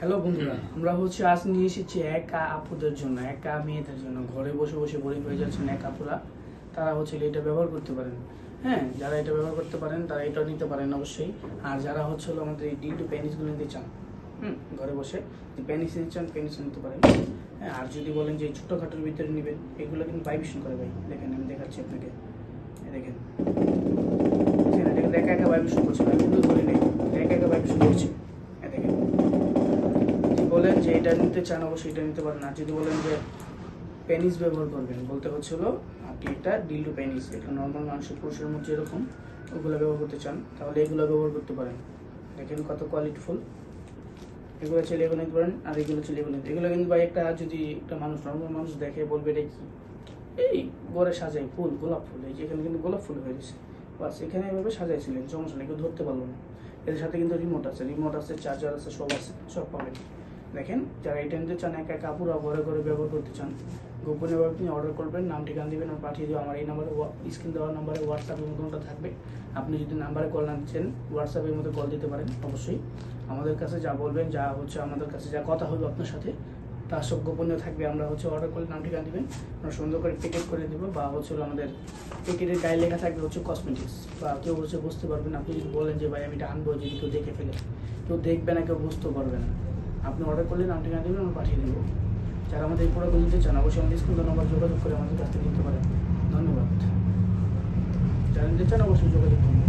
Hello বন্ধুরা, আমরা আজ নিয়ে এসেছি একা আপুদের জন্য, একা মেয়েদের জন্য। ঘরে বসে বসে বোরিং হয়ে যাচ্ছেন একা আপুরা, তারা এটা ব্যবহার করতে পারেন। হ্যাঁ, যারা এটা ব্যবহার করতে পারেন তারা এটা নিতে পারেন অবশ্যই। আর যারা আমাদের এই ডিটু প্যানিসগুলো নিতে চান, ঘরে বসে যে প্যানিস নিতে চান, প্যানিস নিতে পারেন। হ্যাঁ, আর যদি বলেন যে ছোটোখাটোর ভিতরে নেবেন, এগুলো কিন্তু ভাইব্রেশন করে ভাই। দেখেন, আমি দেখাচ্ছি আপনাকে। দেখেন, এটা কিন্তু একা একা ভাইব্রেশন করছে, আমি কিন্তু ধরি নেই, একা একা ভাইব্রেশন করছে। দেখেন, বলেন যে এটা নিতে চান অবশ্যই এটা নিতে পারেন। আর যদি বলেন যে পেনিস ব্যবহার করবেন, বলতে হচ্ছিল আপনি এটা ডিলডো পেনিস, এটা নর্মাল মানুষের পুরুষের মধ্যে যেরকম ওগুলো ব্যবহার করতে চান, তাহলে এগুলো ব্যবহার করতে পারেন। দেখেন কত কোয়ালিটিফুল, এগুলো চলে এগুলো নিতে পারেন। আর এগুলো চলে এগুলো এগুলো কিন্তু ভাই একটা যদি একটা মানুষ নর্মাল মানুষ দেখে বলবে এটা কি, এই ঘরে সাজাই ফুল, গোলাপ ফুল, এই যেখানে কিন্তু গোলাপ ফুল হয়ে গেছে, বাস এখানে এভাবে সাজাইছিলেন, সমস্যা নেই, কেউ ধরতে পারলো না। এর সাথে কিন্তু রিমোট আছে, চার্জার আছে, সব পাবেন। দেখেন, যারা এটা নিতে চান, একা একা আপুরা ঘরে ঘরে ব্যবহার করতে চান, গোপনীয়ভাবে আপনি অর্ডার করবেন, নাম ঠিকানা দিবেন, আর পাঠিয়ে দেবো। আমার এই নাম্বারে, স্ক্রিন দেওয়ার নাম্বারে হোয়াটসঅ্যাপের মধ্যে থাকবে। আপনি যদি নাম্বারে কল না দিচ্ছেন, হোয়াটসঅ্যাপের মধ্যে কল দিতে পারেন অবশ্যই। আমাদের কাছে যা বলবেন, যা আমাদের কাছে যা কথা হবে আপনার সাথে, তা সব গোপনীয় থাকবে। আমরা অর্ডার করলে নাম ঠিকানা দিবেন, আমরা সুন্দর করে প্যাকেট করে দেবো। বা আমাদের প্যাকেটের গায়ে লেখা থাকবে কসমেটিক্স, বা কেউ বুঝতে পারবেন। আপনি যদি বলেন যে ভাই আমি এটা আনবো, যদি কেউ দেখে ফেলে, কেউ দেখবে না, কেউ বুঝতেও পারবে না। আপনি অর্ডার করলে নাম ঠিকানা দেবেন, আমরা পাঠিয়ে দেবো। যারা আমাদের এই প্রোডাক্ট নিতে চান, অবশ্যই আমাদের স্ক্রিন নাম্বার যোগাযোগ করে আমাদের কাছ থেকে নিতে পারেন। ধন্যবাদ। যারা নিতে চান অবশ্যই যোগাযোগ করুন।